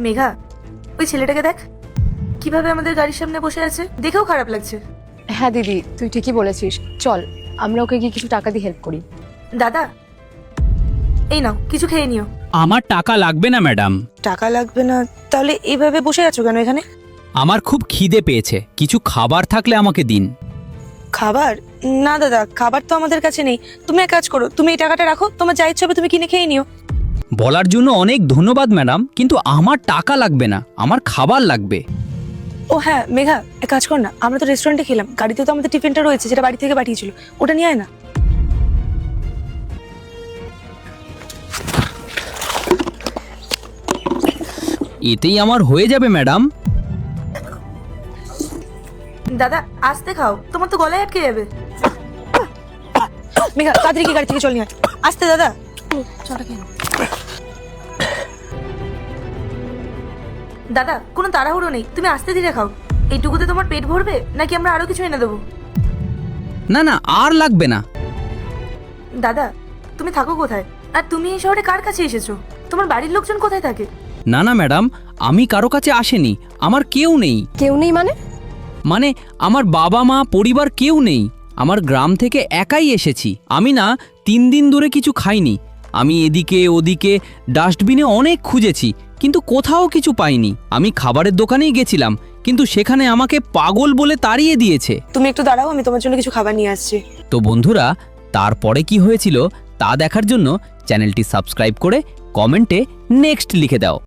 মেঘা, ওই ছেলেটাকে দেখ কিভাবে আমাদের গাড়ির সামনে বসে আছে, দেখেও খারাপ লাগছে। হ্যাঁ দিদি, তুই ঠিকই বলেছিস। চল আমরা ওকে গিয়ে কিছু টাকা দিয়ে হেল্প করি। দাদা, এই নাও কিছু খেয়ে নিও। আমার টাকা লাগবে না ম্যাডাম। টাকা লাগবে না? তাহলে এইভাবে বসে আছো কেন এখানে? আমার খুব খিদে পেয়েছে, কিছু খাবার থাকলে আমাকে দিন। খাবার? না দাদা, খাবার তো আমাদের কাছে নেই। তুমি এক কাজ করো, তুমি এই টাকাটা রাখো, তোমার যা ইচ্ছে হবে তুমি কিনে খেয়ে নিও। বলার জন্য অনেক ধন্যবাদ ম্যাডাম, কিন্তু আমার টাকা লাগবে না, আমার খাবার লাগবে। ও হ্যাঁ মেঘা, এক কাজ কর না, আমরা তো রেস্টুরেন্টে খেলাম, গাড়িতে তো আমাদের টিফিনটা রয়েছে যেটা বাড়ি থেকে পাঠিয়েছিল, ওটা নিয়ে আয় না। এতেই আমার হয়ে যাবে ম্যাডাম। দাদা আস্তে খাও, তোমার তো গলায় আটকে যাবে। মেঘা তাড়াতাড়ি কি গাড়ি থেকে চল নিয়ে আয়। আস্তে দাদা। দাদা কোনো তাড়াহুড়ো নেই, তুমি আস্তে ধীরে খাও। এইটুকুতে তোমার পেট ভরবে নাকি আমরা আরো কিছু এনে দেবো? না না, আর লাগবে না। দাদা তুমি থাকো কোথায়, আর তুমি এই শহরে কার কাছে এসেছো? তোমার বাড়ির লোকজন কোথায় থাকে? না না ম্যাডাম, আমি কারো কাছে আসেনি, আমার কেউ নেই। কেউ নেই মানে? মানে আমার বাবা মা পরিবার কেউ নেই, আমার গ্রাম থেকে একাই এসেছি। আমি না 3 দিন ধরে কিছু খাইনি। আমি এদিকে ওদিকে ডাস্টবিনে অনেক খুঁজেছি, কিন্তু কোথাও কিছু পাইনি। আমি খাবারের দোকানেই গেছিলাম, কিন্তু সেখানে আমাকে পাগল বলে তাড়িয়ে দিয়েছে। তুমি একটু দাঁড়াও, আমি তোমার জন্য কিছু খাবার নিয়ে আসছি। তো বন্ধুরা, তারপরে কি হয়েছিল তা দেখার জন্য চ্যানেলটি সাবস্ক্রাইব করে কমেন্টে নেক্সট লিখে দাও।